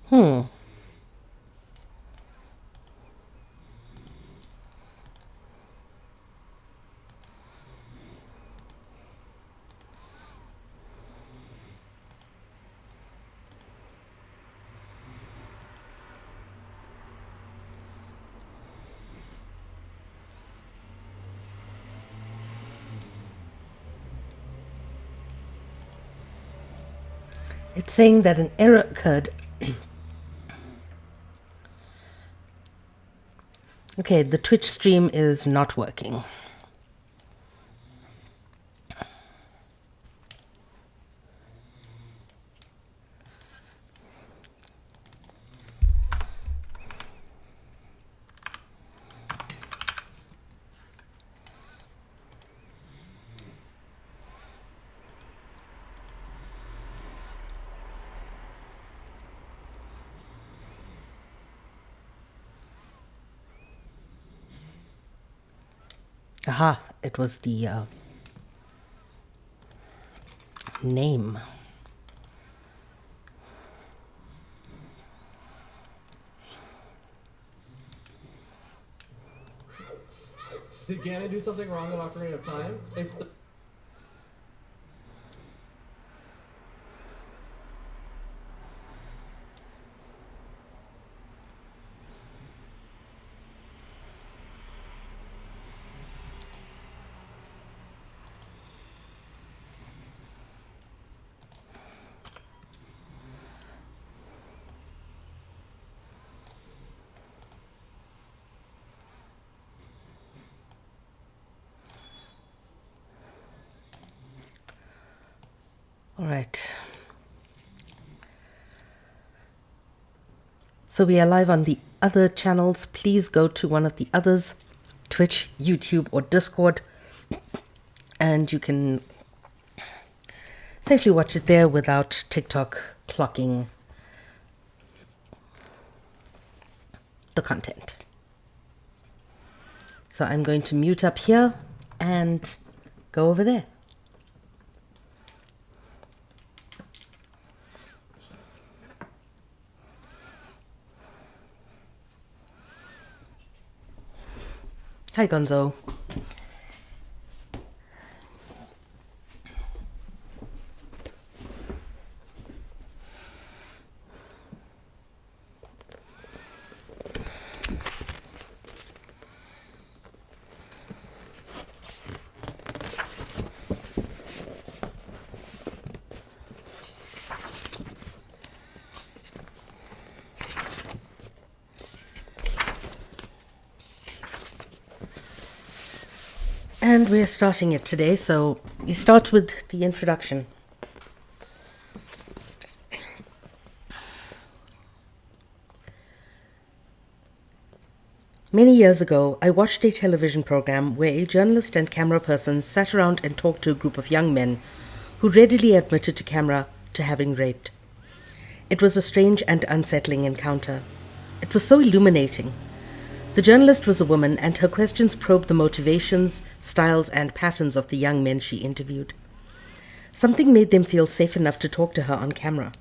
Hmm. It's saying that an error occurred. Okay, the Twitch stream is not working. Aha, it was the name. Did Gannon do something wrong in Ocarina of Time? If so, All right. So we are live on the other channels. Please go to one of the others, Twitch, YouTube, or Discord, and you can safely watch it there without TikTok clocking the content. So I'm going to mute up here and go over there. Hi, Gonzo. And we're starting it today, so we start with the introduction. Many years ago, I watched a television program where a journalist and camera person sat around and talked to a group of young men who readily admitted to camera to having raped. It was a strange and unsettling encounter. It was so illuminating. The journalist was a woman, and her questions probed the motivations, styles, and patterns of the young men she interviewed. Something made them feel safe enough to talk to her on camera.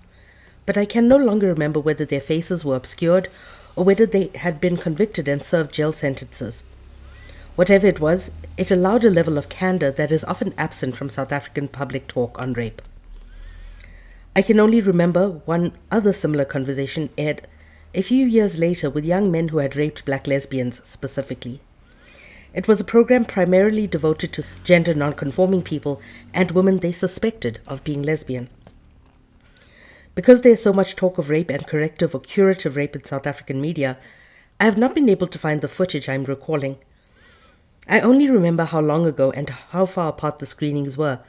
But I can no longer remember whether their faces were obscured or whether they had been convicted and served jail sentences. Whatever it was, it allowed a level of candor that is often absent from South African public talk on rape. I can only remember one other similar conversation aired a few years later with young men who had raped black lesbians specifically. It was a program primarily devoted to gender non-conforming people and women they suspected of being lesbian. Because there is so much talk of rape and corrective or curative rape in South African media, I have not been able to find the footage I'm recalling. I only remember how long ago and how far apart the screenings were,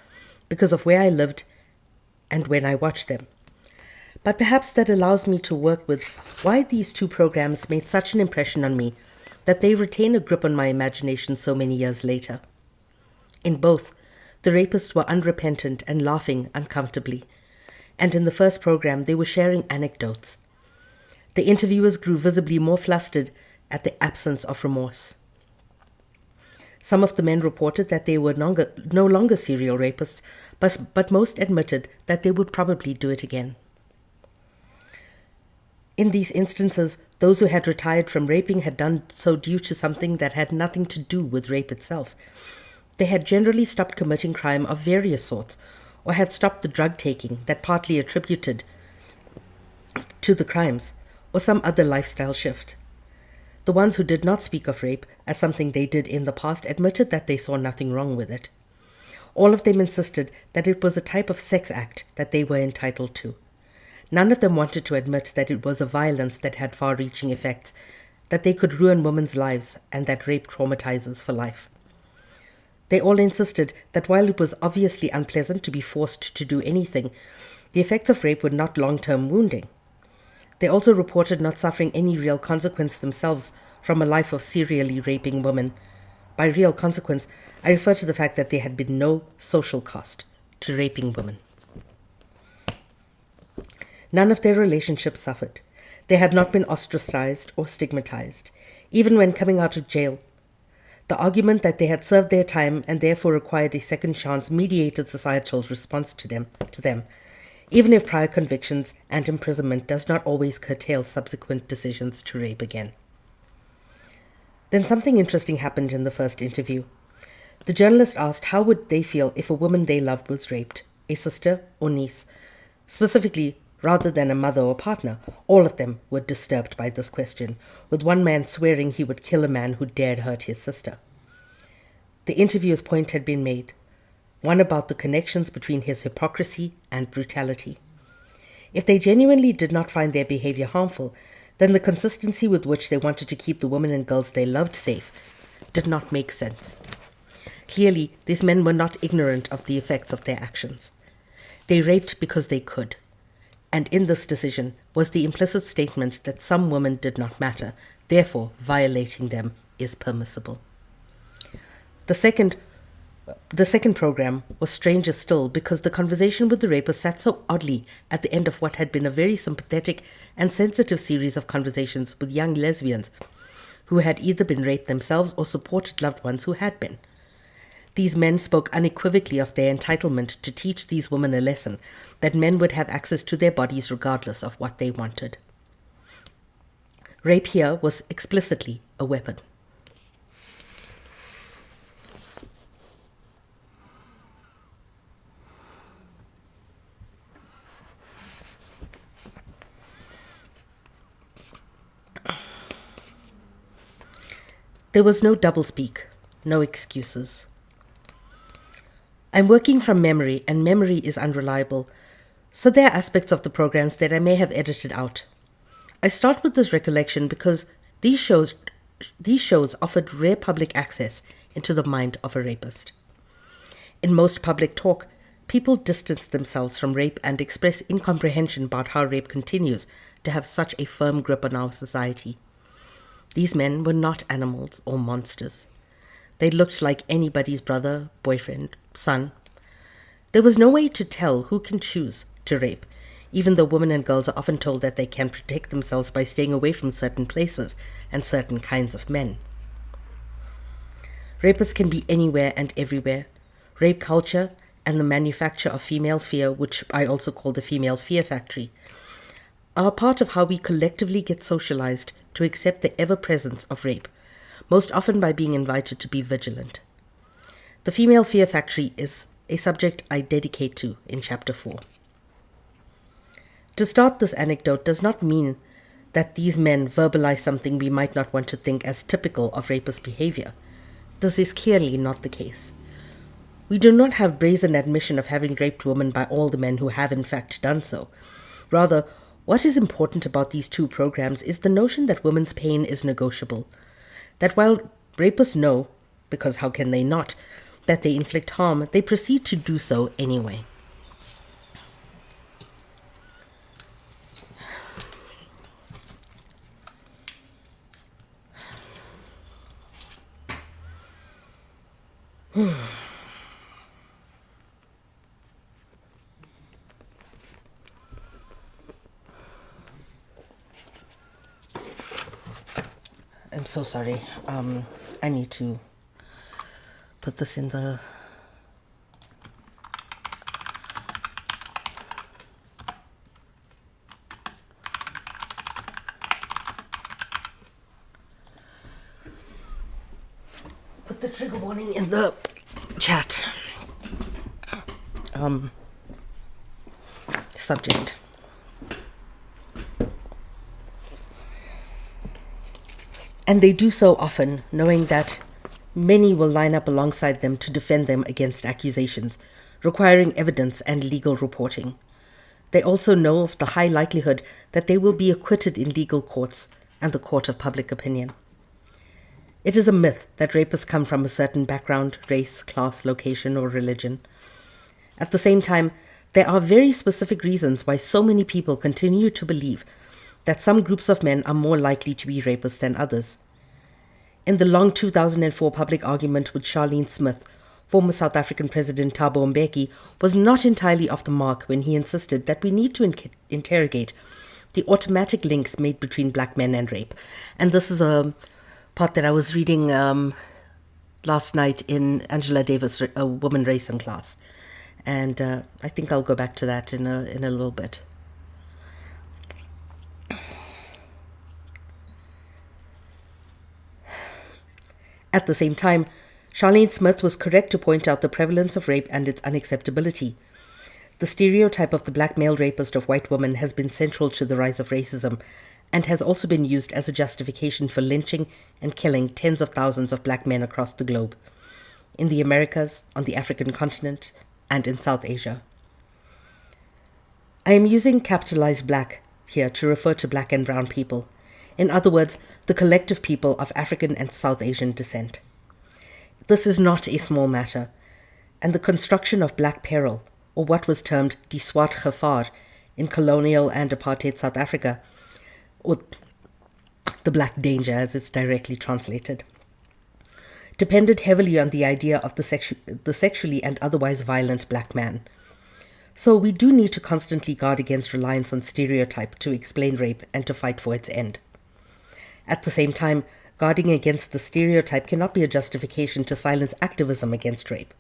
because of where I lived and when I watched them. But perhaps that allows me to work with why these two programs made such an impression on me that they retain a grip on my imagination so many years later. In both, the rapists were unrepentant and laughing uncomfortably, and in the first program they were sharing anecdotes. The interviewers grew visibly more flustered at the absence of remorse. Some of the men reported that they were no longer serial rapists, but most admitted that they would probably do it again. In these instances, those who had retired from raping had done so due to something that had nothing to do with rape itself. They had generally stopped committing crime of various sorts, or had stopped the drug taking that partly attributed to the crimes, or some other lifestyle shift. The ones who did not speak of rape as something they did in the past admitted that they saw nothing wrong with it. All of them insisted that it was a type of sex act that they were entitled to. None of them wanted to admit that it was a violence that had far-reaching effects, that they could ruin women's lives, and that rape traumatizes for life. They all insisted that while it was obviously unpleasant to be forced to do anything, the effects of rape were not long-term wounding. They also reported not suffering any real consequence themselves from a life of serially raping women. By real consequence, I refer to the fact that there had been no social cost to raping women. None of their relationships suffered. They had not been ostracized or stigmatized, even when coming out of jail. The argument that they had served their time and therefore required a second chance mediated societal's response to them, even if prior convictions and imprisonment does not always curtail subsequent decisions to rape again. Then something interesting happened in the first interview. The journalist asked how would they feel if a woman they loved was raped, a sister or niece. Specifically, rather than a mother or partner, all of them were disturbed by this question, with one man swearing he would kill a man who dared hurt his sister. The interviewer's point had been made, one about the connections between his hypocrisy and brutality. If they genuinely did not find their behavior harmful, then the consistency with which they wanted to keep the women and girls they loved safe did not make sense. Clearly, these men were not ignorant of the effects of their actions. They raped because they could. And in this decision was the implicit statement that some women did not matter, therefore violating them is permissible. The second program was stranger still because the conversation with the rapist sat so oddly at the end of what had been a very sympathetic and sensitive series of conversations with young lesbians who had either been raped themselves or supported loved ones who had been. These men spoke unequivocally of their entitlement to teach these women a lesson, that men would have access to their bodies regardless of what they wanted. Rape here was explicitly a weapon. There was no doublespeak, no excuses. I'm working from memory, and memory is unreliable, so there are aspects of the programs that I may have edited out. I start with this recollection because these shows offered rare public access into the mind of a rapist. In most public talk, people distance themselves from rape and express incomprehension about how rape continues to have such a firm grip on our society. These men were not animals or monsters. They looked like anybody's brother, boyfriend, son. There was no way to tell who can choose to rape, even though women and girls are often told that they can protect themselves by staying away from certain places and certain kinds of men. Rapists can be anywhere and everywhere. Rape culture and the manufacture of female fear, which I also call the female fear factory, are a part of how we collectively get socialized to accept the ever-presence of rape, most often by being invited to be vigilant. The female fear factory is a subject I dedicate to in Chapter 4. To start this anecdote does not mean that these men verbalize something we might not want to think as typical of rapist behavior. This is clearly not the case. We do not have brazen admission of having raped women by all the men who have in fact done so. Rather, what is important about these two programs is the notion that women's pain is negotiable. That while rapists know, because how can they not, that they inflict harm, they proceed to do so anyway. I'm so sorry. I need to put this in the... trigger warning in the chat. Subject. And they do so often, knowing that many will line up alongside them to defend them against accusations, requiring evidence and legal reporting. They also know of the high likelihood that they will be acquitted in legal courts and the court of public opinion. It is a myth that rapists come from a certain background, race, class, location, or religion. At the same time, there are very specific reasons why so many people continue to believe that some groups of men are more likely to be rapists than others. In the long 2004 public argument with Charlene Smith, former South African President Thabo Mbeki was not entirely off the mark when he insisted that we need to interrogate the automatic links made between black men and rape. And this is a part that I was reading last night in Angela Davis' A Woman, Race and Class. And I think I'll go back to that in a little bit. At the same time, Charlene Smith was correct to point out the prevalence of rape and its unacceptability. The stereotype of the black male rapist of white women has been central to the rise of racism and has also been used as a justification for lynching and killing tens of thousands of black men across the globe, in the Americas, on the African continent, and in South Asia. I am using capitalized black here to refer to black and brown people. In other words, the collective people of African and South Asian descent. This is not a small matter, and the construction of black peril, or what was termed die swart gevaar in colonial and apartheid South Africa, or the black danger as it's directly translated, depended heavily on the idea of the sexually and otherwise violent black man. So we do need to constantly guard against reliance on stereotype to explain rape and to fight for its end. At the same time, guarding against the stereotype cannot be a justification to silence activism against rape.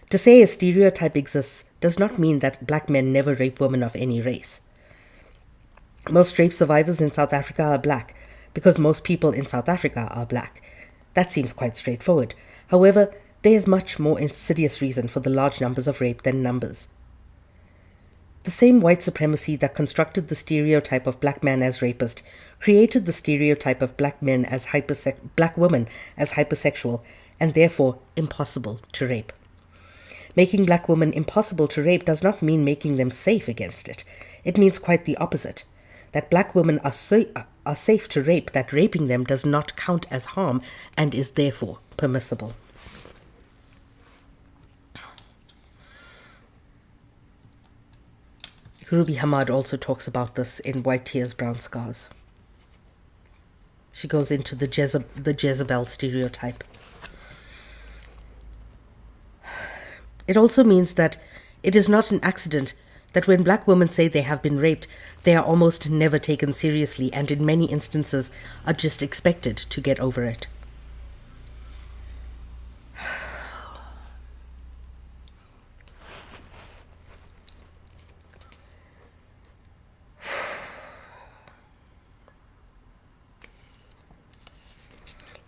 To say a stereotype exists does not mean that black men never rape women of any race. Most rape survivors in South Africa are black, because most people in South Africa are black. That seems quite straightforward. However, there is much more insidious reason for the large numbers of rape than numbers. The same white supremacy that constructed the stereotype of black man as rapist created the stereotype of black women as hypersexual and therefore impossible to rape. Making black women impossible to rape does not mean making them safe against it. It means quite the opposite, that black women are safe to rape, that raping them does not count as harm and is therefore permissible. Ruby Hamad also talks about this in White Tears, Brown Scars. She goes into the Jezebel stereotype. It also means that it is not an accident that when black women say they have been raped, they are almost never taken seriously and in many instances are just expected to get over it.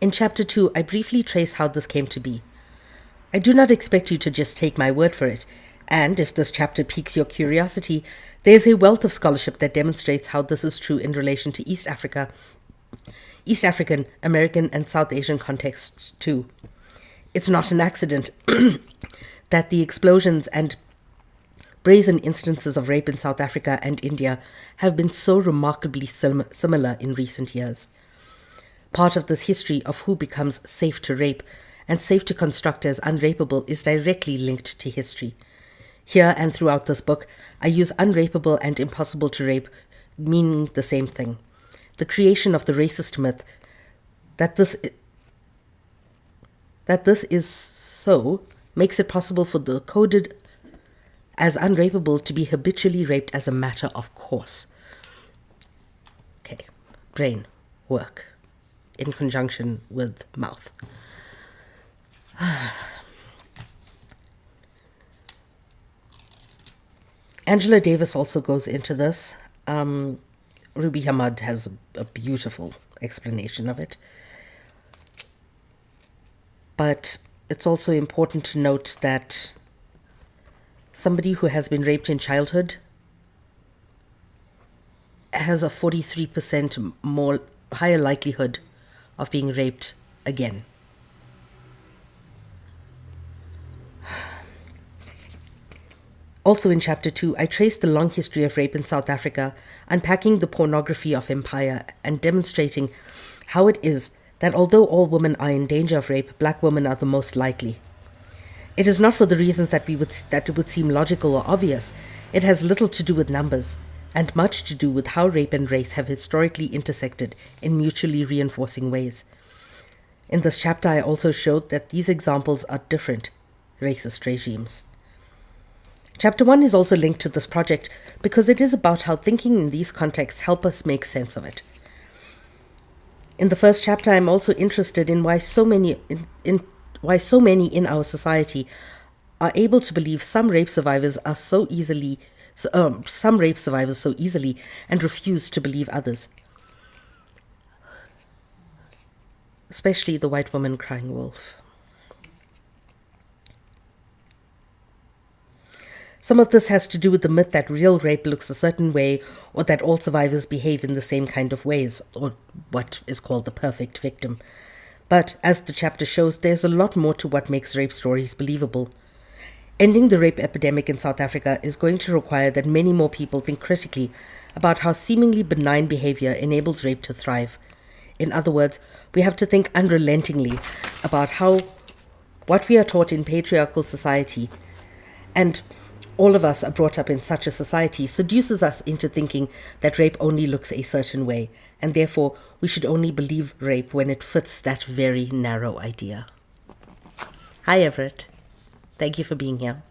In Chapter 2, I briefly trace how this came to be. I do not expect you to just take my word for it, and if this chapter piques your curiosity, there is a wealth of scholarship that demonstrates how this is true in relation to East African, American, and South Asian contexts too. It's not an accident that the explosions and brazen instances of rape in South Africa and India have been so remarkably similar in recent years. Part of this history of who becomes safe to rape and safe to construct as unrapeable is directly linked to history. Here and throughout this book, I use unrapeable and impossible to rape, meaning the same thing. The creation of the racist myth that this is so makes it possible for the coded as unrapeable to be habitually raped as a matter of course. Okay, brain work in conjunction with mouth. Angela Davis also goes into this. Ruby Hamad has a beautiful explanation of it. But it's also important to note that somebody who has been raped in childhood has a 43% more higher likelihood of being raped again. Also in chapter 2, I trace the long history of rape in South Africa, unpacking the pornography of empire and demonstrating how it is that although all women are in danger of rape, black women are the most likely. It is not for the reasons that it would seem logical or obvious. It has little to do with numbers, and much to do with how rape and race have historically intersected in mutually reinforcing ways. In this chapter, I also showed that these examples are different racist regimes. Chapter 1 is also linked to this project because it is about how thinking in these contexts help us make sense of it. In the first chapter, I'm also interested in why so many in our society are able to believe some rape survivors so easily and refuse to believe others, especially the white woman crying wolf. Some of this has to do with the myth that real rape looks a certain way, or that all survivors behave in the same kind of ways, or what is called the perfect victim. But, as the chapter shows, there's a lot more to what makes rape stories believable. Ending the rape epidemic in South Africa is going to require that many more people think critically about how seemingly benign behavior enables rape to thrive. In other words, we have to think unrelentingly about how what we are taught in patriarchal society, and all of us are brought up in such a society, seduces us into thinking that rape only looks a certain way, and therefore we should only believe rape when it fits that very narrow idea. Hi, Everett. Thank you for being here.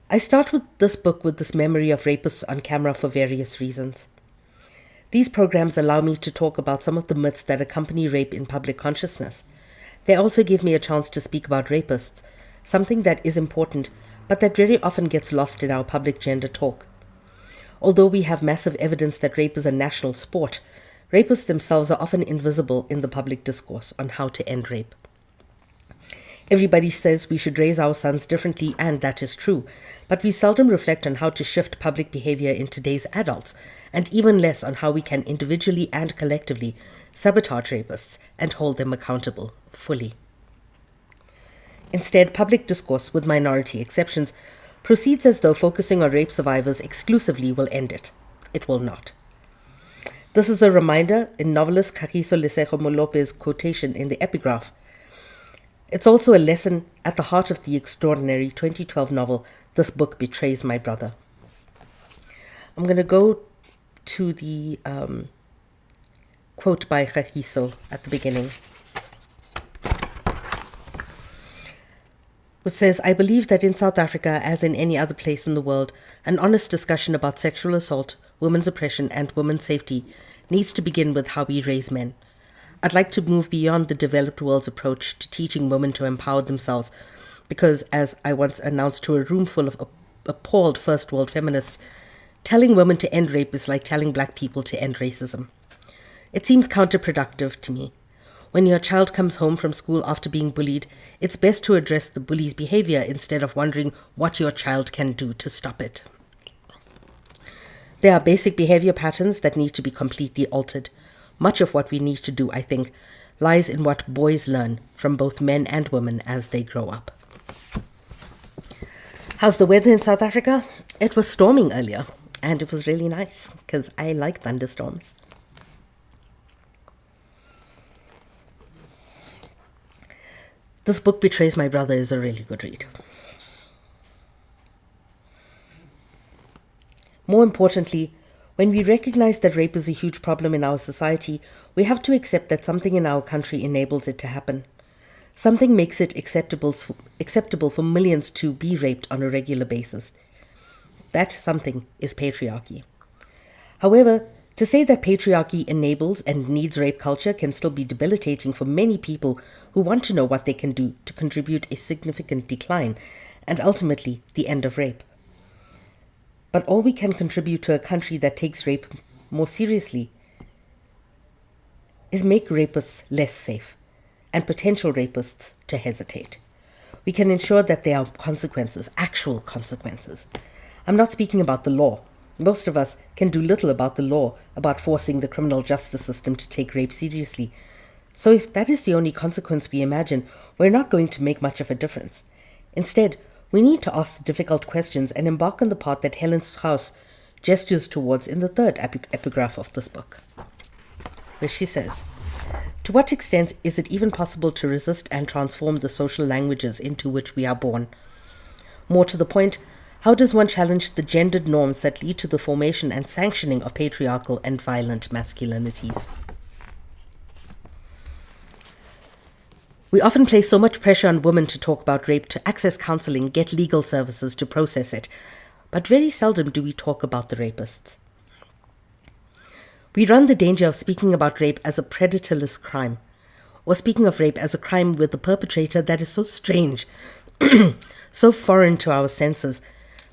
I start with this book with this memory of rapists on camera for various reasons. These programs allow me to talk about some of the myths that accompany rape in public consciousness. They also give me a chance to speak about rapists, something that is important, but that very often gets lost in our public gender talk. Although we have massive evidence that rape is a national sport, rapists themselves are often invisible in the public discourse on how to end rape. Everybody says we should raise our sons differently, and that is true, but we seldom reflect on how to shift public behavior in today's adults, and even less on how we can individually and collectively sabotage rapists and hold them accountable fully. Instead, public discourse, with minority exceptions, proceeds as though focusing on rape survivors exclusively will end it. It will not. This is a reminder in novelist Kagiso Lesego Molope's quotation in the epigraph. It's also a lesson at the heart of the extraordinary 2012 novel, This Book Betrays My Brother. I'm going to go to the quote by Kagiso at the beginning, which says, "I believe that in South Africa, as in any other place in the world, an honest discussion about sexual assault, women's oppression, and women's safety needs to begin with how we raise men. I'd like to move beyond the developed world's approach to teaching women to empower themselves, because, as I once announced to a room full of appalled first world feminists, telling women to end rape is like telling black people to end racism. It seems counterproductive to me. When your child comes home from school after being bullied, it's best to address the bully's behavior instead of wondering what your child can do to stop it. There are basic behavior patterns that need to be completely altered. Much of what we need to do, I think, lies in what boys learn from both men and women as they grow up." How's the weather in South Africa? It was storming earlier, and it was really nice, because I like thunderstorms. This Book Betrays My Brother is a really good read. More importantly, when we recognize that rape is a huge problem in our society, we have to accept that something in our country enables it to happen. Something makes it acceptable for millions to be raped on a regular basis. That something is patriarchy. However, to say that patriarchy enables and needs rape culture can still be debilitating for many people who want to know what they can do to contribute a significant decline and ultimately the end of rape. But all we can contribute to a country that takes rape more seriously is make rapists less safe, and potential rapists to hesitate. We can ensure that there are consequences, actual consequences. I'm not speaking about the law. Most of us can do little about the law, about forcing the criminal justice system to take rape seriously. So if that is the only consequence we imagine, we're not going to make much of a difference. Instead, we need to ask the difficult questions and embark on the path that Helen Strauss gestures towards in the third epigraph of this book, where she says, "To what extent is it even possible to resist and transform the social languages into which we are born? More to the point, how does one challenge the gendered norms that lead to the formation and sanctioning of patriarchal and violent masculinities?" We often place so much pressure on women to talk about rape, to access counseling, get legal services, to process it, but very seldom do we talk about the rapists. We run the danger of speaking about rape as a predatorless crime, or speaking of rape as a crime with a perpetrator that is so strange, so foreign to our senses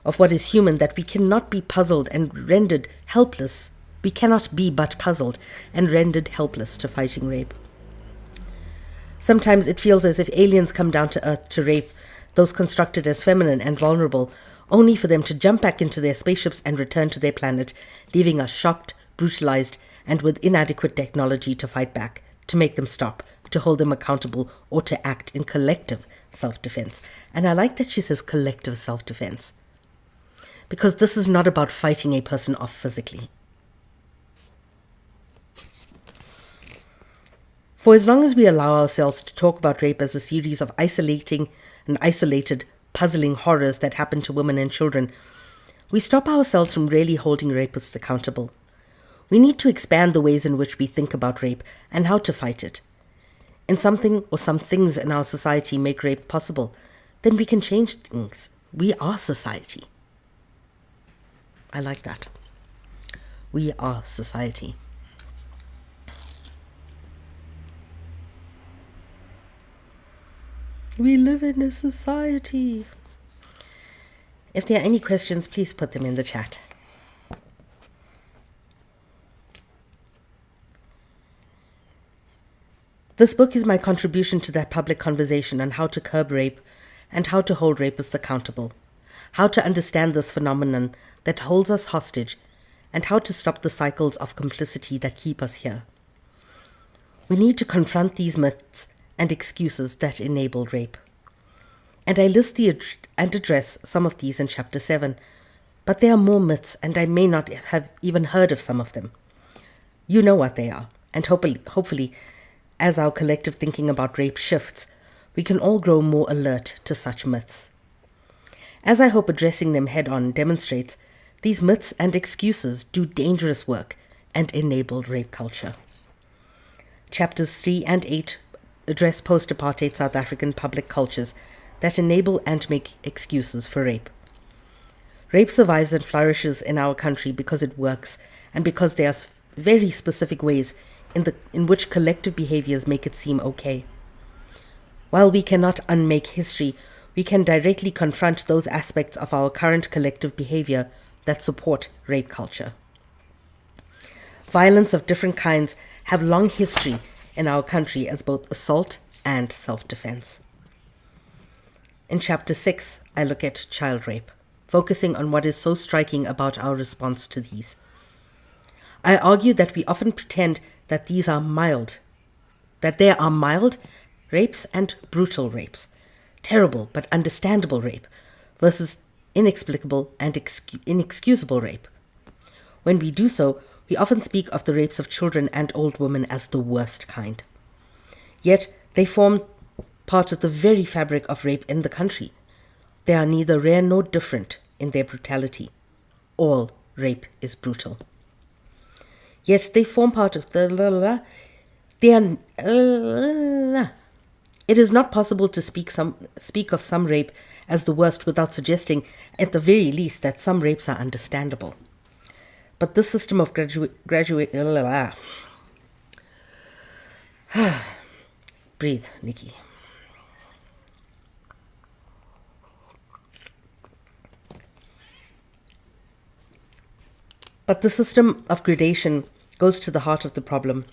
of what is human that we cannot be puzzled and rendered helpless. We cannot be but puzzled and rendered helpless to fighting rape. Sometimes it feels as if aliens come down to Earth to rape those constructed as feminine and vulnerable, only for them to jump back into their spaceships and return to their planet, leaving us shocked, brutalized, and with inadequate technology to fight back, to make them stop, to hold them accountable, or to act in collective self-defense. And I like that she says collective self-defense, because this is not about fighting a person off physically. For as long as we allow ourselves to talk about rape as a series of isolated, puzzling horrors that happen to women and children, we stop ourselves from really holding rapists accountable. We need to expand the ways in which we think about rape and how to fight it. And something or some things in our society make rape possible, then we can change things. We are society. I like that. We are society. We live in a society. If there are any questions, please put them in the chat. This book is my contribution to that public conversation on how to curb rape and how to hold rapists accountable, how to understand this phenomenon that holds us hostage, and how to stop the cycles of complicity that keep us here. We need to confront these myths and excuses that enable rape. And I list and address some of these in Chapter 7, but there are more myths and I may not have even heard of some of them. You know what they are, and hopefully, as our collective thinking about rape shifts, we can all grow more alert to such myths. As I hope addressing them head-on demonstrates, these myths and excuses do dangerous work and enable rape culture. Chapters 3 and 8 address post-apartheid South African public cultures that enable and make excuses for rape. Rape survives and flourishes in our country because it works and because there are very specific ways in which collective behaviors make it seem okay. While we cannot unmake history, we can directly confront those aspects of our current collective behavior that support rape culture. Violence of different kinds have long history in our country as both assault and self-defense. In Chapter 6, I look at child rape, focusing on what is so striking about our response to these. I argue that we often pretend that there are mild rapes and brutal rapes, terrible but understandable rape, versus inexplicable and inexcusable rape. When we do so, we often speak of the rapes of children and old women as the worst kind. Yet, they form part of the very fabric of rape in the country. They are neither rare nor different in their brutality. All rape is brutal. Yet, they form part of the... It is not possible to speak of some rape as the worst without suggesting, at the very least, that some rapes are understandable. But this system of breathe, Nikki. But the system of gradation goes to the heart of the problem.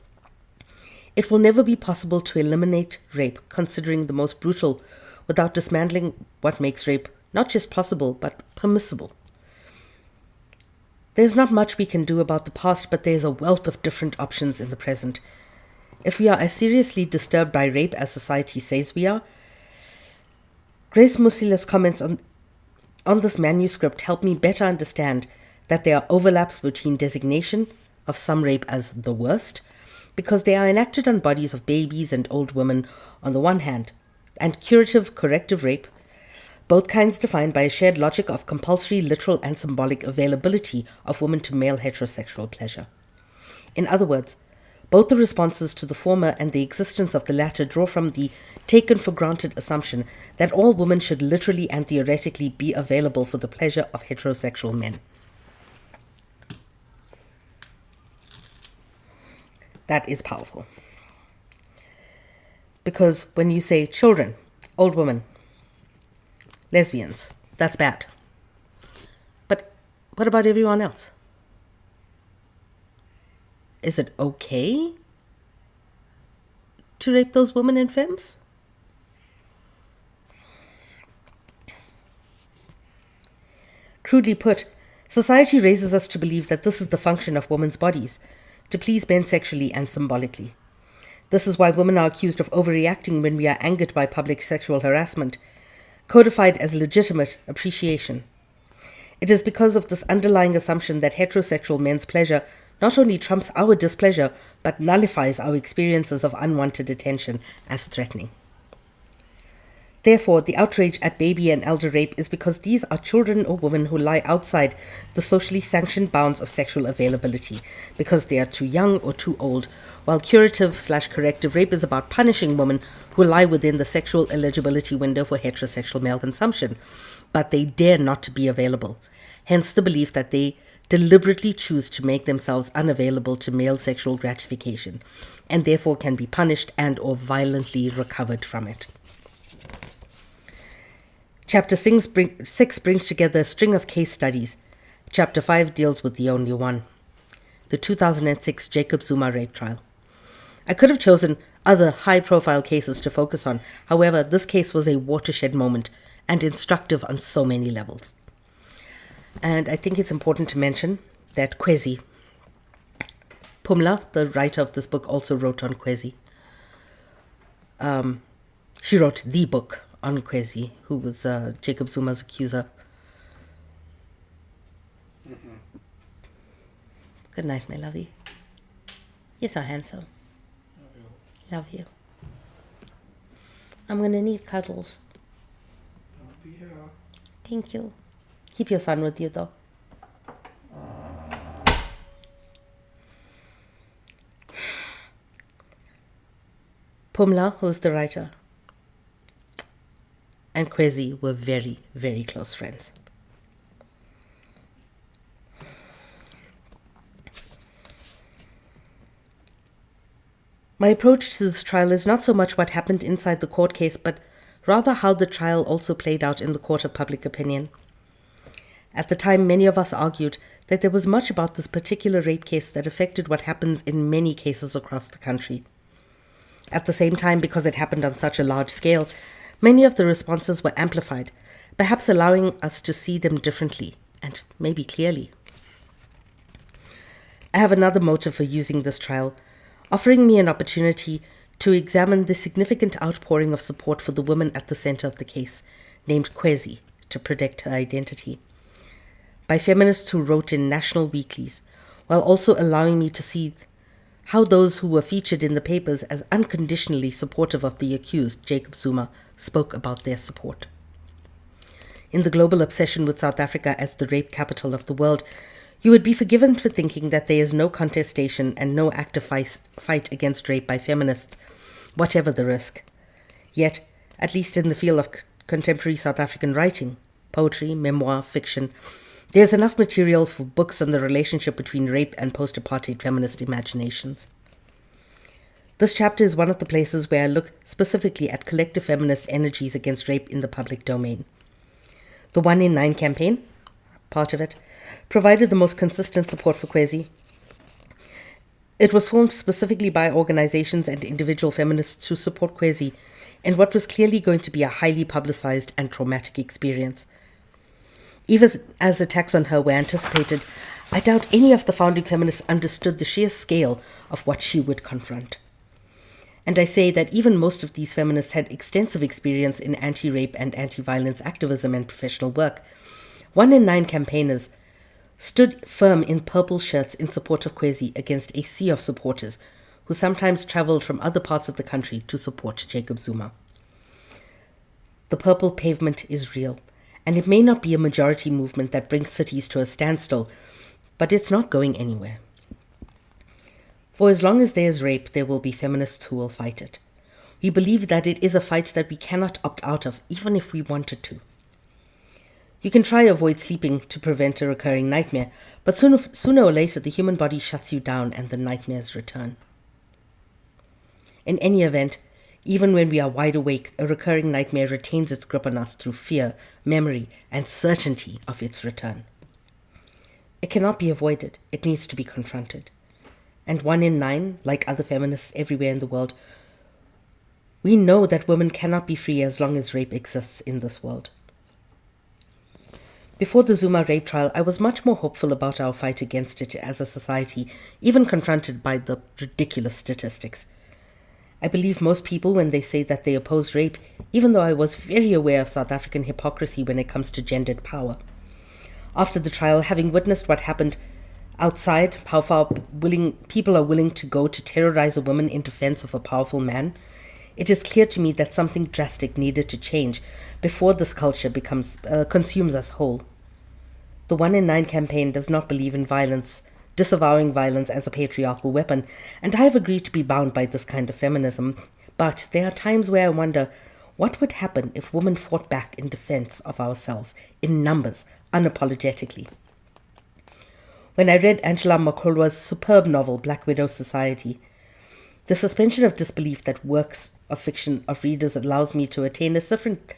It will never be possible to eliminate rape, considering the most brutal, without dismantling what makes rape not just possible, but permissible. There's not much we can do about the past, but there's a wealth of different options in the present. If we are as seriously disturbed by rape as society says we are, Grace Musila's comments on this manuscript help me better understand that there are overlaps between designation of some rape as the worst, because they are enacted on bodies of babies and old women on the one hand, and curative corrective rape, both kinds defined by a shared logic of compulsory, literal, and symbolic availability of women to male heterosexual pleasure. In other words, both the responses to the former and the existence of the latter draw from the taken-for-granted assumption that all women should literally and theoretically be available for the pleasure of heterosexual men. That is powerful. Because when you say children, old women, lesbians, that's bad. But what about everyone else? Is it okay to rape those women and femmes? Crudely put, society raises us to believe that this is the function of women's bodies, to please men sexually and symbolically. This is why women are accused of overreacting when we are angered by public sexual harassment, codified as legitimate appreciation. It is because of this underlying assumption that heterosexual men's pleasure not only trumps our displeasure, but nullifies our experiences of unwanted attention as threatening. Therefore, the outrage at baby and elder rape is because these are children or women who lie outside the socially sanctioned bounds of sexual availability, because they are too young or too old, while curative/corrective rape is about punishing women who lie within the sexual eligibility window for heterosexual male consumption, but they dare not to be available. Hence the belief that they deliberately choose to make themselves unavailable to male sexual gratification, and therefore can be punished and or violently recovered from it. Chapter 6 brings together a string of case studies. Chapter 5 deals with the only one, the 2006 Jacob Zuma rape trial. I could have chosen other high-profile cases to focus on. However, this case was a watershed moment and instructive on so many levels. And I think it's important to mention that Kwezi, Pumla, the writer of this book, also wrote on Kwezi. She wrote the book on Kwezi, who was Jacob Zuma's accuser. Mm-hmm. Good night, my lovey. You're so handsome. Love you. I'm going to need cuddles. I'll be here. Thank you. Keep your son with you, though. Pumla, who's the writer, and Kwezi were very, very close friends. My approach to this trial is not so much what happened inside the court case, but rather how the trial also played out in the court of public opinion. At the time, many of us argued that there was much about this particular rape case that affected what happens in many cases across the country. At the same time, because it happened on such a large scale, many of the responses were amplified, perhaps allowing us to see them differently and maybe clearly. I have another motive for using this trial, offering me an opportunity to examine the significant outpouring of support for the woman at the center of the case, named Kwezi, to protect her identity, by feminists who wrote in national weeklies, while also allowing me to see how those who were featured in the papers as unconditionally supportive of the accused, Jacob Zuma, spoke about their support. In the global obsession with South Africa as the rape capital of the world, you would be forgiven for thinking that there is no contestation and no active fight against rape by feminists, whatever the risk. Yet, at least in the field of contemporary South African writing, poetry, memoir, fiction, there's enough material for books on the relationship between rape and post-apartheid feminist imaginations. This chapter is one of the places where I look specifically at collective feminist energies against rape in the public domain. The One in Nine campaign, part of it, provided the most consistent support for Kwezi. It was formed specifically by organizations and individual feminists to support Kwezi in what was clearly going to be a highly publicized and traumatic experience. Even as attacks on her were anticipated, I doubt any of the founding feminists understood the sheer scale of what she would confront. And I say that even most of these feminists had extensive experience in anti-rape and anti-violence activism and professional work. 1 in 9 campaigners stood firm in purple shirts in support of Kwezi against a sea of supporters who sometimes traveled from other parts of the country to support Jacob Zuma. The purple pavement is real, and it may not be a majority movement that brings cities to a standstill, but it's not going anywhere. For as long as there is rape, there will be feminists who will fight it. We believe that it is a fight that we cannot opt out of, even if we wanted to. You can try avoid sleeping to prevent a recurring nightmare, but sooner or later the human body shuts you down and the nightmares return. In any event, even when we are wide awake, a recurring nightmare retains its grip on us through fear, memory, and certainty of its return. It cannot be avoided. It needs to be confronted. And 1 in 9, like other feminists everywhere in the world, we know that women cannot be free as long as rape exists in this world. Before the Zuma rape trial, I was much more hopeful about our fight against it as a society, even confronted by the ridiculous statistics. I believe most people when they say that they oppose rape, even though I was very aware of South African hypocrisy when it comes to gendered power. After the trial, having witnessed what happened outside, how far people are willing to go to terrorize a woman in defense of a powerful man, it is clear to me that something drastic needed to change before this culture consumes us whole. The 1 in 9 campaign does not believe in violence, disavowing violence as a patriarchal weapon, and I have agreed to be bound by this kind of feminism, but there are times where I wonder what would happen if women fought back in defense of ourselves, in numbers, unapologetically. When I read Angela Makolwa's superb novel, Black Widow Society, the suspension of disbelief that works of fiction of readers allows me to attain a different...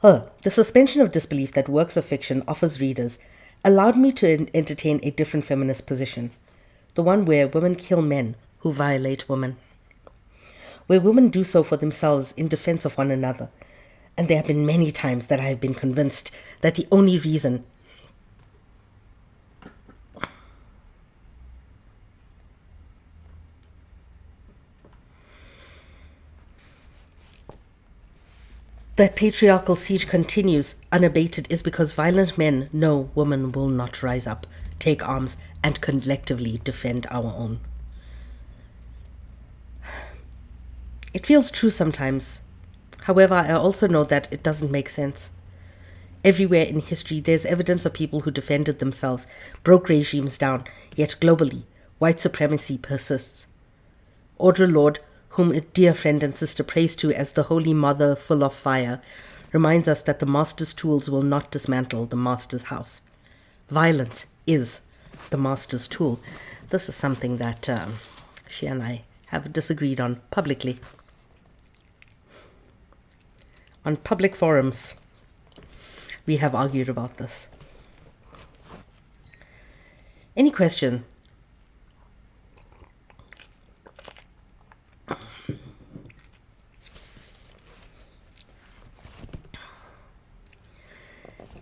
The suspension of disbelief that works of fiction offers readers allowed me to entertain a different feminist position, the one where women kill men who violate women, where women do so for themselves in defense of one another. And there have been many times that I have been convinced that the only reason that patriarchal siege continues unabated is because violent men know women will not rise up, take arms, and collectively defend our own. It feels true sometimes. However, I also know that it doesn't make sense. Everywhere in history, there's evidence of people who defended themselves, broke regimes down, yet globally, white supremacy persists. Audre Lorde, whom a dear friend and sister prays to as the Holy Mother full of fire, reminds us that the master's tools will not dismantle the master's house. Violence is the master's tool. This is something that she and I have disagreed on publicly. On public forums, we have argued about this. Any question?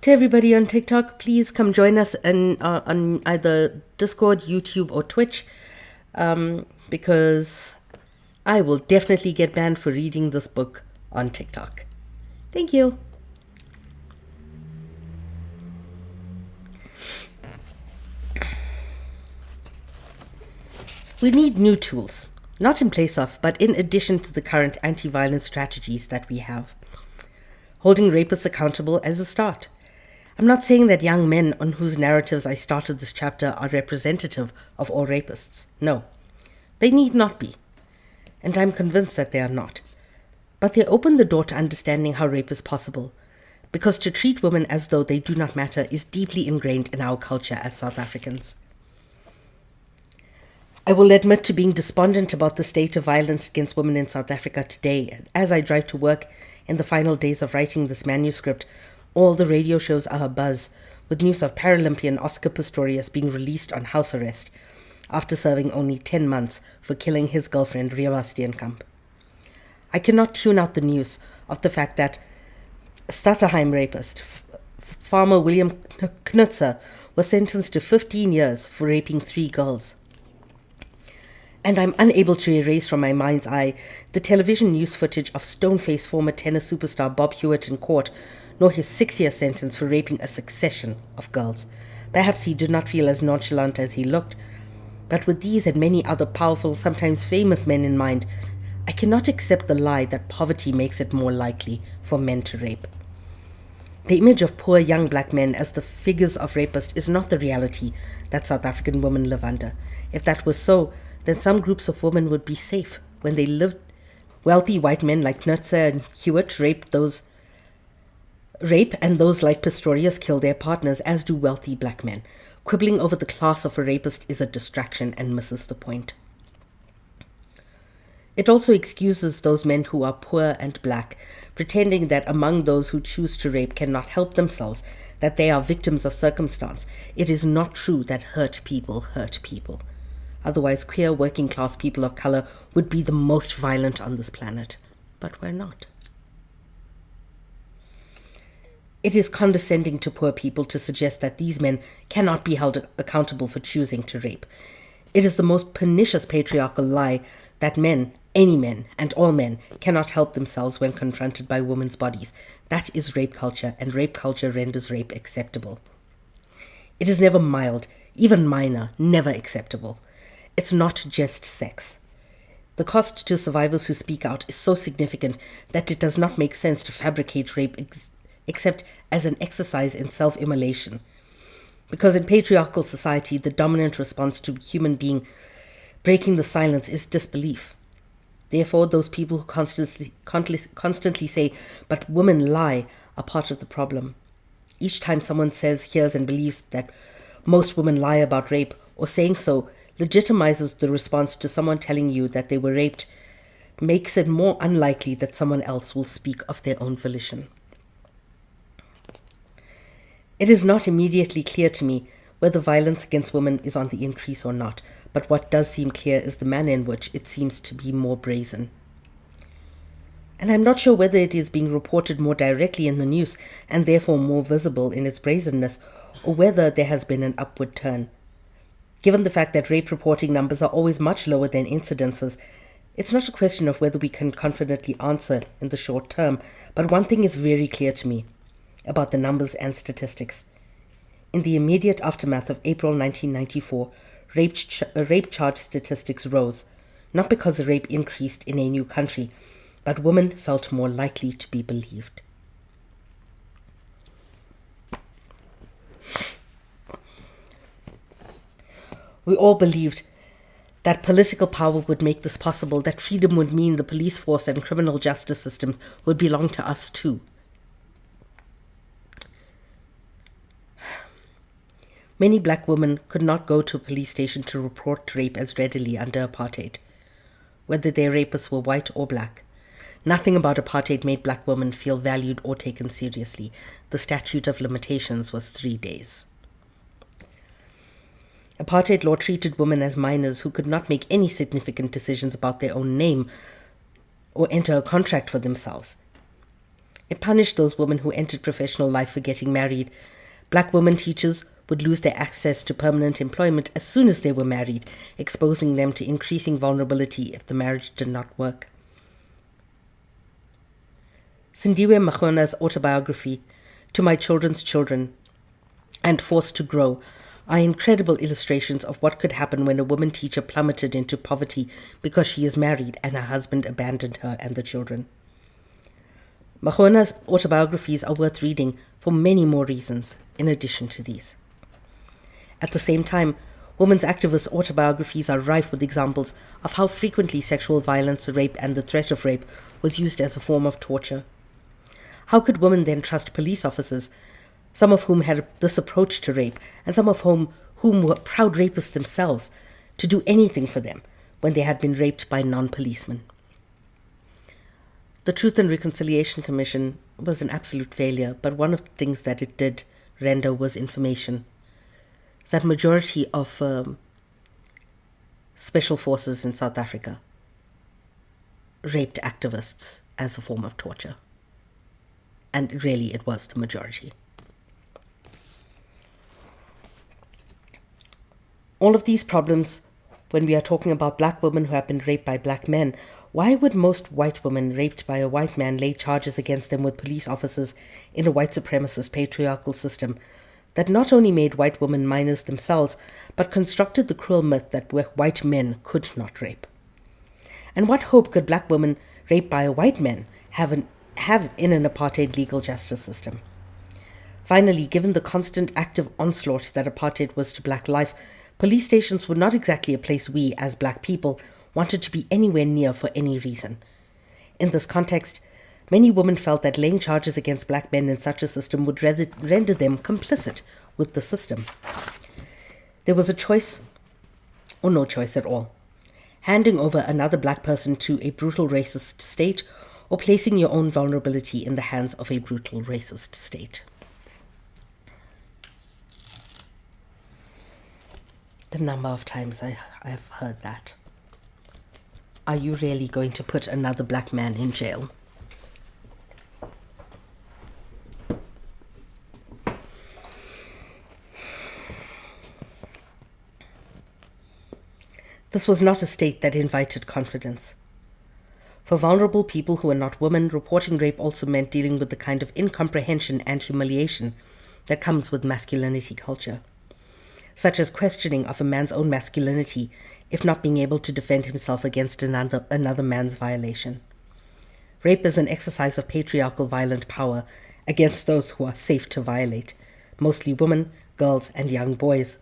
To everybody on TikTok, please come join us on either Discord, YouTube, or Twitch, because I will definitely get banned for reading this book on TikTok. Thank you. We need new tools, not in place of, but in addition to the current anti-violence strategies that we have. Holding rapists accountable as a start. I'm not saying that young men on whose narratives I started this chapter are representative of all rapists. No, they need not be. And I'm convinced that they are not. But they open the door to understanding how rape is possible, because to treat women as though they do not matter is deeply ingrained in our culture as South Africans. I will admit to being despondent about the state of violence against women in South Africa today. As I drive to work in the final days of writing this manuscript, all the radio shows are abuzz with news of Paralympian Oscar Pistorius being released on house arrest, after serving only 10 months for killing his girlfriend Ria Steenkamp. I cannot tune out the news of the fact that Stutterheim rapist, farmer William Knutzer, was sentenced to 15 years for raping 3 girls. And I'm unable to erase from my mind's eye the television news footage of stone-faced former tennis superstar Bob Hewitt in court, nor his 6-year sentence for raping a succession of girls. Perhaps he did not feel as nonchalant as he looked, but with these and many other powerful, sometimes famous men in mind, I cannot accept the lie that poverty makes it more likely for men to rape. The image of poor young black men as the figures of rapists is not the reality that South African women live under. If that was so, then some groups of women would be safe when they lived. Wealthy white men like Knutzer and Hewitt rape, and those like Pistorius kill their partners, as do wealthy black men. Quibbling over the class of a rapist is a distraction and misses the point. It also excuses those men who are poor and black, pretending that among those who choose to rape cannot help themselves, that they are victims of circumstance. It is not true that hurt people hurt people. Otherwise, queer working class people of color would be the most violent on this planet. But we're not. It is condescending to poor people to suggest that these men cannot be held accountable for choosing to rape. It is the most pernicious patriarchal lie that men, any men, and all men, cannot help themselves when confronted by women's bodies. That is rape culture, and rape culture renders rape acceptable. It is never mild, even minor, never acceptable. It's not just sex. The cost to survivors who speak out is so significant that it does not make sense to fabricate rape except as an exercise in self-immolation. Because in patriarchal society, the dominant response to human being breaking the silence is disbelief. Therefore, those people who constantly say, "but women lie," are part of the problem. Each time someone says, hears, and believes that most women lie about rape, or saying so legitimizes the response to someone telling you that they were raped, makes it more unlikely that someone else will speak of their own volition. It is not immediately clear to me whether violence against women is on the increase or not, but what does seem clear is the manner in which it seems to be more brazen. And I'm not sure whether it is being reported more directly in the news and therefore more visible in its brazenness, or whether there has been an upward turn. Given the fact that rape reporting numbers are always much lower than incidences, it's not a question of whether we can confidently answer in the short term, but one thing is very clear to me about the numbers and statistics. In the immediate aftermath of April 1994, rape charge statistics rose, not because the rape increased in a new country, but women felt more likely to be believed. We all believed that political power would make this possible, that freedom would mean the police force and criminal justice system would belong to us too. Many black women could not go to a police station to report rape as readily under apartheid, whether their rapists were white or black. Nothing about apartheid made black women feel valued or taken seriously. The statute of limitations was 3 days. Apartheid law treated women as minors who could not make any significant decisions about their own name or enter a contract for themselves. It punished those women who entered professional life for getting married. Black women teachers would lose their access to permanent employment as soon as they were married, exposing them to increasing vulnerability if the marriage did not work. Sindiwe Maqona's autobiography, To My Children's Children, and Forced to Grow, are incredible illustrations of what could happen when a woman teacher plummeted into poverty because she is married and her husband abandoned her and the children. Maqona's autobiographies are worth reading for many more reasons, in addition to these. At the same time, women's activist autobiographies are rife with examples of how frequently sexual violence, rape, and the threat of rape was used as a form of torture. How could women then trust police officers, some of whom had this approach to rape, and some of whom were proud rapists themselves, to do anything for them when they had been raped by non-policemen? The Truth and Reconciliation Commission was an absolute failure, but one of the things that it did render was information. That majority of special forces in South Africa raped activists as a form of torture. And really, it was the majority. All of these problems, when we are talking about black women who have been raped by black men, why would most white women raped by a white man lay charges against them with police officers in a white supremacist patriarchal system that not only made white women minors themselves, but constructed the cruel myth that white men could not rape? And what hope could black women raped by a white man have in an apartheid legal justice system? Finally, given the constant active onslaught that apartheid was to black life, police stations were not exactly a place we, as black people, wanted to be anywhere near for any reason. In this context, many women felt that laying charges against black men in such a system would render them complicit with the system. There was a choice, or no choice at all: handing over another black person to a brutal racist state, or placing your own vulnerability in the hands of a brutal racist state. The number of times I've heard that. Are you really going to put another black man in jail? This was not a state that invited confidence. For vulnerable people who were not women, reporting rape also meant dealing with the kind of incomprehension and humiliation that comes with masculinity culture, such as questioning of a man's own masculinity if not being able to defend himself against another man's violation. Rape is an exercise of patriarchal violent power against those who are safe to violate, mostly women, girls, and young boys.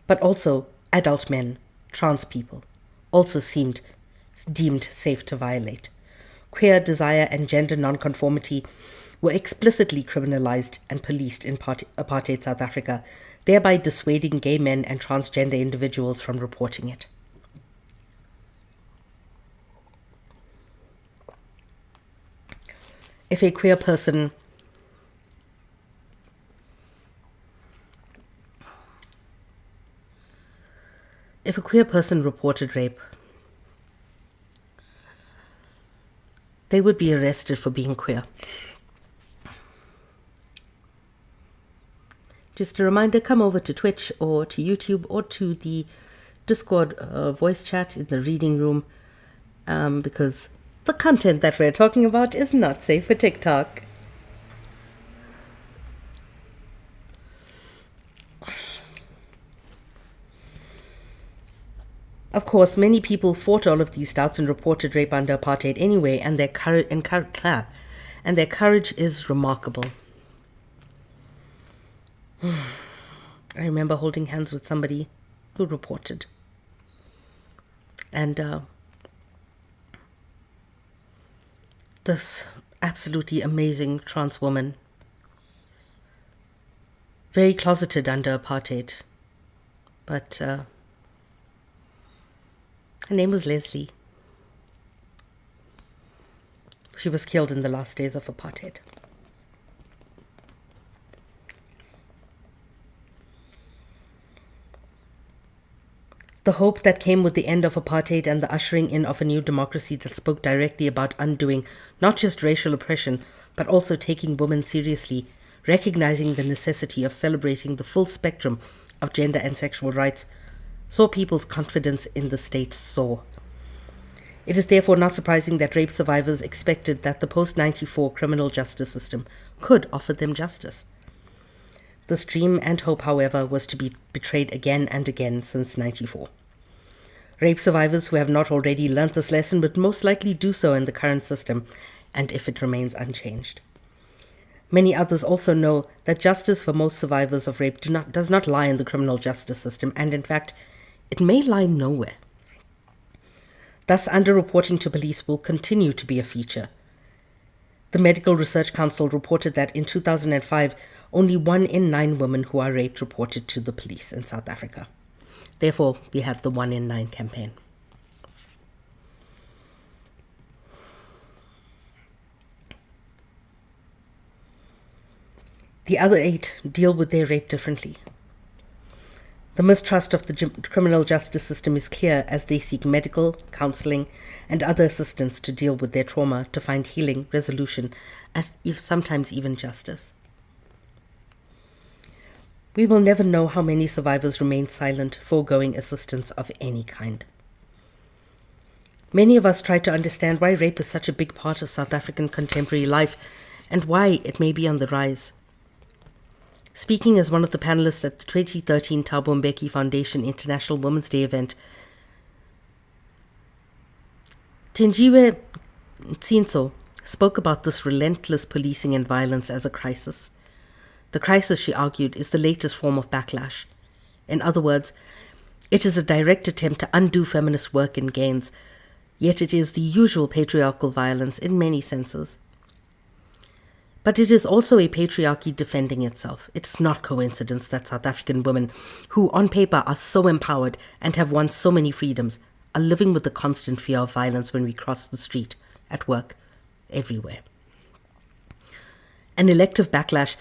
But also adult men, trans people, also deemed safe to violate. Queer desire and gender nonconformity were explicitly criminalized and policed in apartheid South Africa, thereby dissuading gay men and transgender individuals from reporting it. If a queer person reported rape, they would be arrested for being queer. Just a reminder, come over to Twitch or to YouTube or to the Discord voice chat in the reading room, because the content that we're talking about is not safe for TikTok. Of course, many people fought all of these doubts and reported rape under apartheid anyway, and their courage is remarkable. I remember holding hands with somebody who reported. And this absolutely amazing trans woman, very closeted under apartheid, but her name was Leslie. She was killed in the last days of apartheid. The hope that came with the end of apartheid and the ushering in of a new democracy that spoke directly about undoing not just racial oppression, but also taking women seriously, recognizing the necessity of celebrating the full spectrum of gender and sexual rights, saw people's confidence in the state soar. It is therefore not surprising that rape survivors expected that the post-94 criminal justice system could offer them justice. This dream and hope, however, was to be betrayed again and again since 94. Rape survivors who have not already learnt this lesson would most likely do so in the current system, and if it remains unchanged. Many others also know that justice for most survivors of rape does not lie in the criminal justice system, and in fact, it may lie nowhere. Thus, underreporting to police will continue to be a feature. The Medical Research Council reported that in 2005, only 1 in 9 women who are raped reported to the police in South Africa. Therefore, we had the 1 in 9 campaign. The other 8 deal with their rape differently. The mistrust of the criminal justice system is clear as they seek medical, counseling, and other assistance to deal with their trauma, to find healing, resolution, and sometimes even justice. We will never know how many survivors remain silent, foregoing assistance of any kind. Many of us try to understand why rape is such a big part of South African contemporary life and why it may be on the rise. Speaking as one of the panelists at the 2013 Thabo Mbeki Foundation International Women's Day event, Tenjiwe Ntsinso spoke about this relentless policing and violence as a crisis. The crisis, she argued, is the latest form of backlash. In other words, it is a direct attempt to undo feminist work and gains, yet it is the usual patriarchal violence in many senses. But it is also a patriarchy defending itself. It's not coincidence that South African women, who on paper are so empowered and have won so many freedoms, are living with the constant fear of violence when we cross the street, at work, everywhere. An elective backlash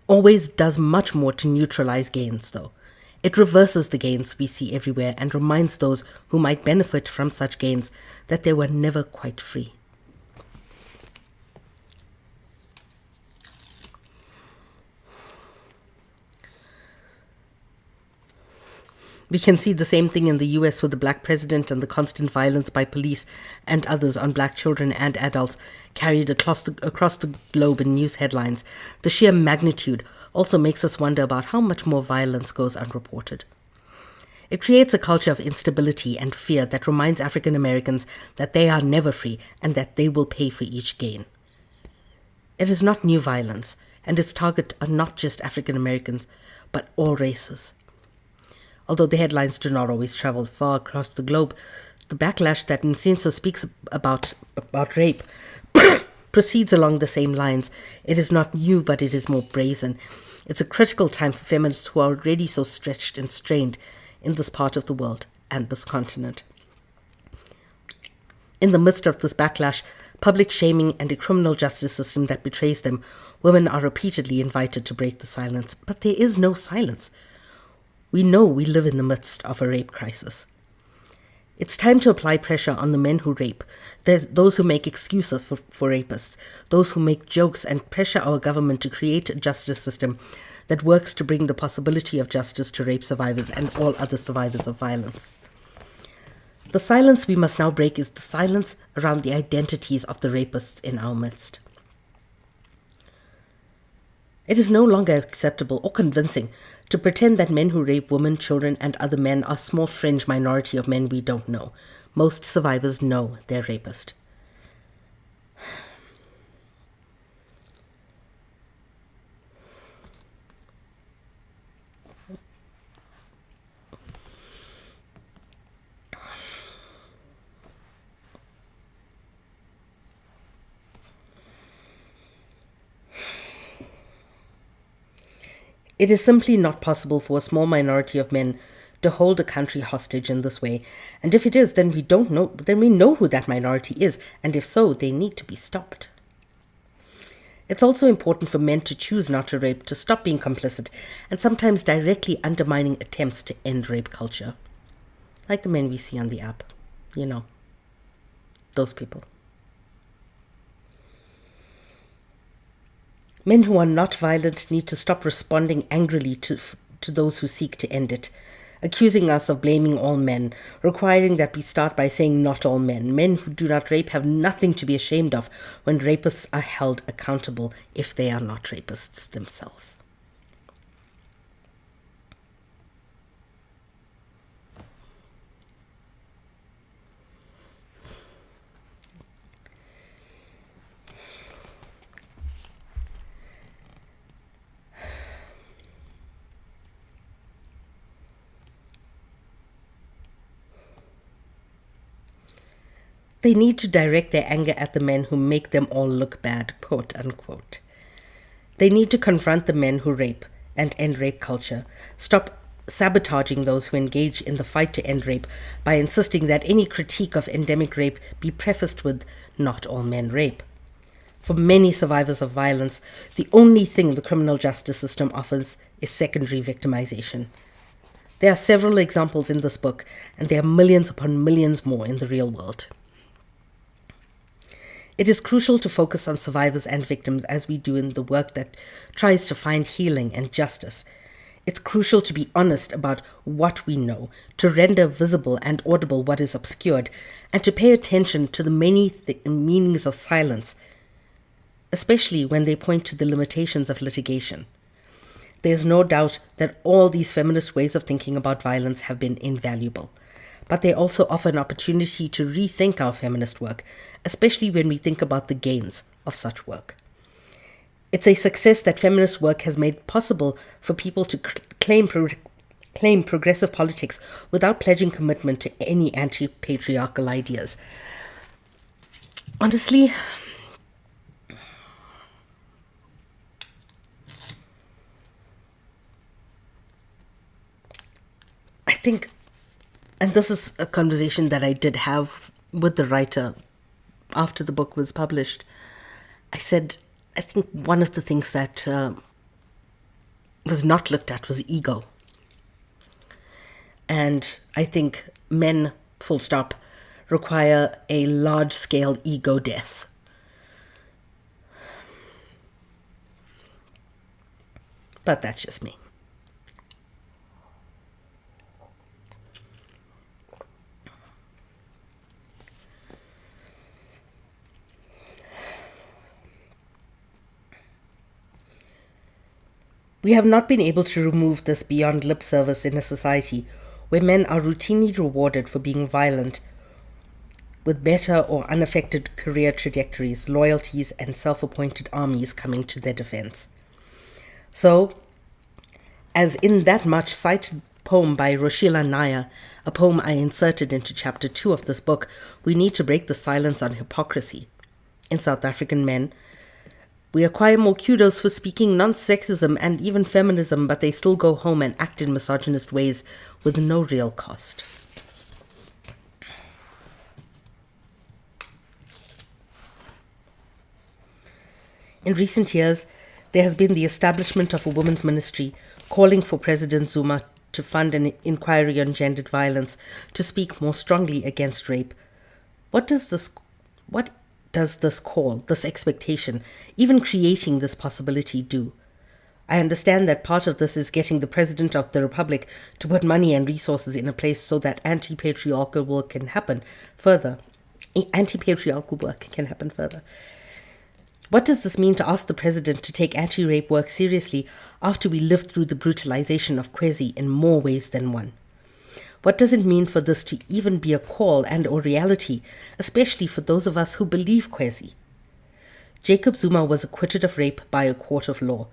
always does much more to neutralize gains, though. It reverses the gains we see everywhere and reminds those who might benefit from such gains that they were never quite free. We can see the same thing in the US with the black president and the constant violence by police and others on black children and adults carried across the globe in news headlines. The sheer magnitude also makes us wonder about how much more violence goes unreported. It creates a culture of instability and fear that reminds African Americans that they are never free and that they will pay for each gain. It is not new violence, and its target are not just African Americans, but all races. Although the headlines do not always travel far across the globe, the backlash that Ntsinso speaks about rape proceeds along the same lines. It is not new, but it is more brazen. It's a critical time for feminists who are already so stretched and strained in this part of the world and this continent. In the midst of this backlash, public shaming, and a criminal justice system that betrays them, women are repeatedly invited to break the silence. But there is no silence. We know we live in the midst of a rape crisis. It's time to apply pressure on the men who rape. There's those who make excuses for rapists, those who make jokes and pressure our government to create a justice system that works to bring the possibility of justice to rape survivors and all other survivors of violence. The silence we must now break is the silence around the identities of the rapists in our midst. It is no longer acceptable or convincing to pretend that men who rape women, children, and other men are a small fringe minority of men we don't know. Most survivors know their rapist. It is simply not possible for a small minority of men to hold a country hostage in this way, and if it is, then we know who that minority is, and if so, they need to be stopped. It's also important for men to choose not to rape, to stop being complicit, and sometimes directly undermining attempts to end rape culture. Like the men we see on the app. You know, those people. Men who are not violent need to stop responding angrily to those who seek to end it, accusing us of blaming all men, requiring that we start by saying not all men. Men who do not rape have nothing to be ashamed of when rapists are held accountable if they are not rapists themselves. They need to direct their anger at the men who make them all look bad, quote unquote. They need to confront the men who rape and end rape culture, stop sabotaging those who engage in the fight to end rape by insisting that any critique of endemic rape be prefaced with, not all men rape. For many survivors of violence, the only thing the criminal justice system offers is secondary victimization. There are several examples in this book, and there are millions upon millions more in the real world. It is crucial to focus on survivors and victims as we do in the work that tries to find healing and justice. It's crucial to be honest about what we know, to render visible and audible what is obscured, and to pay attention to the many meanings of silence, especially when they point to the limitations of litigation. There's no doubt that all these feminist ways of thinking about violence have been invaluable, but they also offer an opportunity to rethink our feminist work, especially when we think about the gains of such work. It's a success that feminist work has made possible for people to claim progressive politics without pledging commitment to any anti-patriarchal ideas. Honestly, I think, and this is a conversation that I did have with the writer after the book was published, I said, I think one of the things that was not looked at was ego. And I think men, full stop, require a large-scale ego death. But that's just me. We have not been able to remove this beyond lip service in a society where men are routinely rewarded for being violent, with better or unaffected career trajectories, loyalties, and self-appointed armies coming to their defense. So, as in that much cited poem by Roshila Naya, a poem I inserted into chapter 2 of this book, we need to break the silence on hypocrisy. In South African men, we acquire more kudos for speaking non-sexism and even feminism, but they still go home and act in misogynist ways with no real cost. In recent years, there has been the establishment of a women's ministry calling for President Zuma to fund an inquiry on gendered violence to speak more strongly against rape. What does this call, this expectation, even creating this possibility do? I understand that part of this is getting the President of the Republic to put money and resources in a place so that anti-patriarchal work can happen further. What does this mean to ask the President to take anti-rape work seriously after we lived through the brutalization of Kwezi in more ways than one? What does it mean for this to even be a call and or reality, especially for those of us who believe Kwezi? Jacob Zuma was acquitted of rape by a court of law,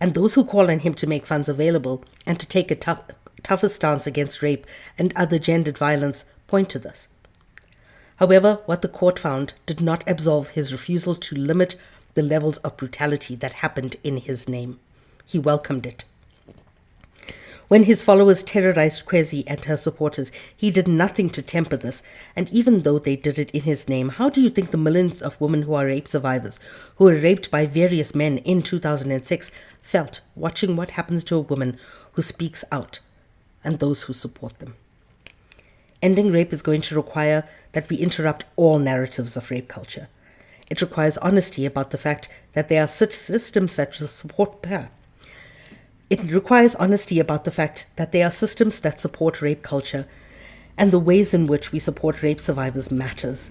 and those who call on him to make funds available and to take a tougher stance against rape and other gendered violence point to this. However, what the court found did not absolve his refusal to limit the levels of brutality that happened in his name. He welcomed it. When his followers terrorized Kwezi and her supporters, he did nothing to temper this, and even though they did it in his name, how do you think the millions of women who are rape survivors, who were raped by various men in 2006, felt watching what happens to a woman who speaks out and those who support them? Ending rape is going to require that we interrupt all narratives of rape culture. It requires honesty about the fact that there are such systems that support her. It requires honesty about the fact that there are systems that support rape culture, and the ways in which we support rape survivors matters.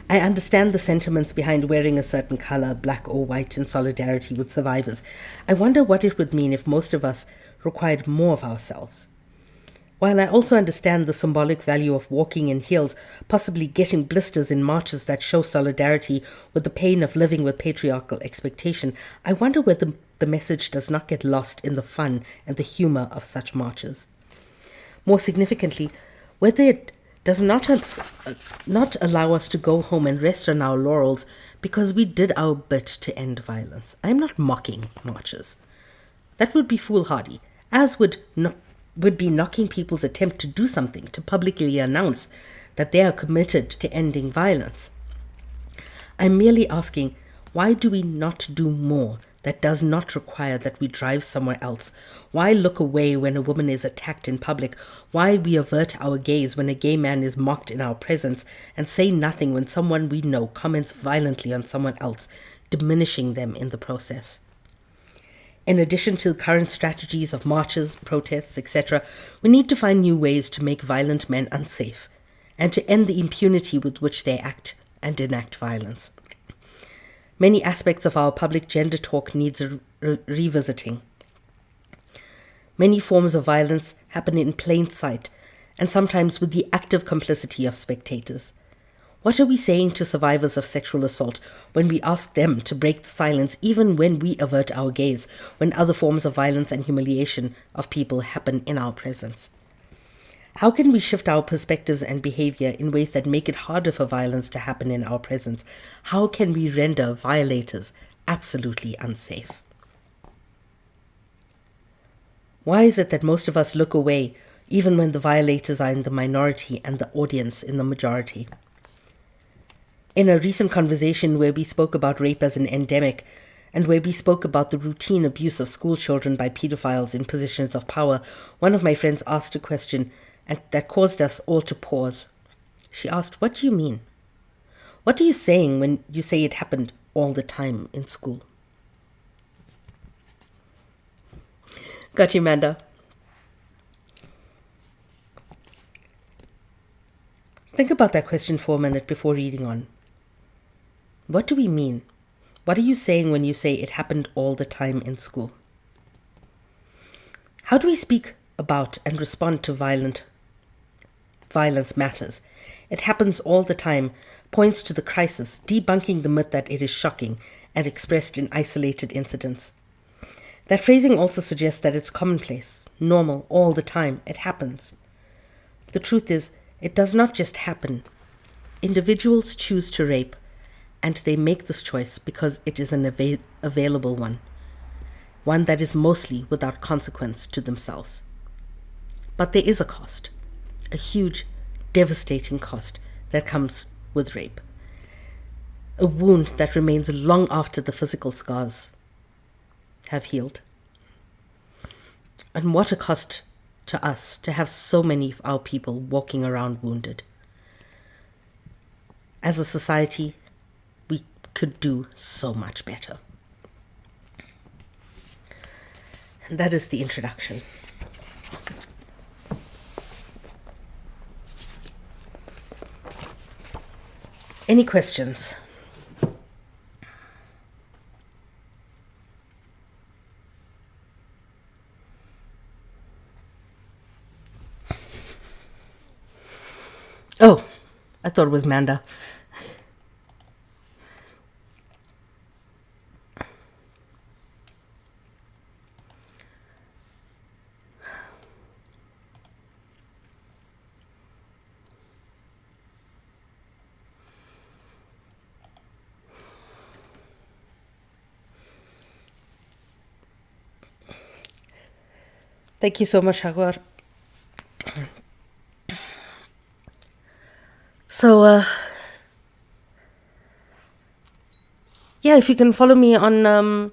I understand the sentiments behind wearing a certain color, black or white, in solidarity with survivors. I wonder what it would mean if most of us required more of ourselves. While I also understand the symbolic value of walking in heels, possibly getting blisters in marches that show solidarity with the pain of living with patriarchal expectation, I wonder whether the message does not get lost in the fun and the humor of such marches. More significantly, whether it does not allow us to go home and rest on our laurels because we did our bit to end violence. I'm not mocking marches. That would be foolhardy, as would be knocking people's attempt to do something, to publicly announce that they are committed to ending violence. I'm merely asking, why do we not do more that does not require that we drive somewhere else? Why look away when a woman is attacked in public? Why we avert our gaze when a gay man is mocked in our presence, and say nothing when someone we know comments violently on someone else, diminishing them in the process? In addition to current strategies of marches, protests, etc., we need to find new ways to make violent men unsafe and to end the impunity with which they act and enact violence. Many aspects of our public gender talk needs revisiting. Many forms of violence happen in plain sight and sometimes with the active complicity of spectators. What are we saying to survivors of sexual assault when we ask them to break the silence even when we avert our gaze, when other forms of violence and humiliation of people happen in our presence? How can we shift our perspectives and behavior in ways that make it harder for violence to happen in our presence? How can we render violators absolutely unsafe? Why is it that most of us look away even when the violators are in the minority and the audience in the majority? In a recent conversation where we spoke about rape as an endemic, and where we spoke about the routine abuse of school children by pedophiles in positions of power, one of my friends asked a question and that caused us all to pause. She asked, "What do you mean? What are you saying when you say it happened all the time in school?" Got you, Amanda. Think about that question for a minute before reading on. What do we mean? What are you saying when you say it happened all the time in school? How do we speak about and respond to violence matters? It happens all the time points to the crisis, debunking the myth that it is shocking and expressed in isolated incidents. That phrasing also suggests that it's commonplace, normal, all the time. It happens. The truth is, it does not just happen. Individuals choose to rape, and they make this choice because it is an available one that is mostly without consequence to themselves. But there is a cost, a huge, devastating cost that comes with rape. A wound that remains long after the physical scars have healed. And what a cost to us to have so many of our people walking around wounded. As a society, we could do so much better. And that is the introduction. Any questions? Oh, I thought it was Manda. Thank you so much, Hagwar. So, yeah, if you can follow me on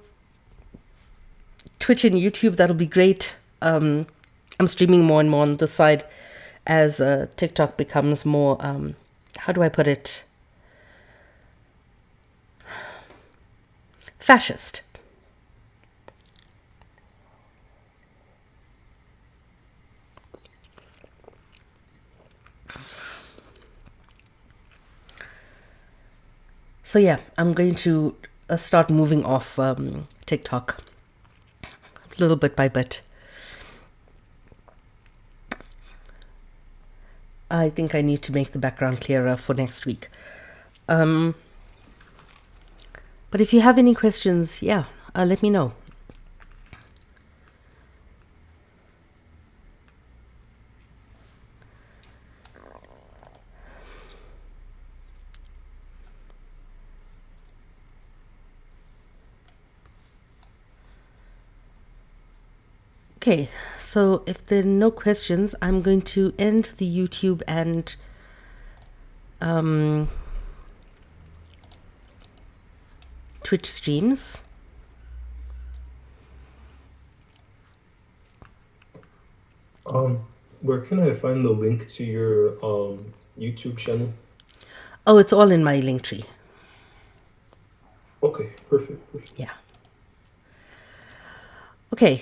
Twitch and YouTube, that'll be great. I'm streaming more and more on this side as TikTok becomes more, how do I put it? Fascist. So yeah, I'm going to start moving off TikTok little bit by bit. I think I need to make the background clearer for next week. But if you have any questions, yeah, let me know. Okay, so if there are no questions, I'm going to end the YouTube and Twitch streams. Where can I find the link to your YouTube channel? Oh, it's all in my link tree. Okay, perfect. Yeah. Okay.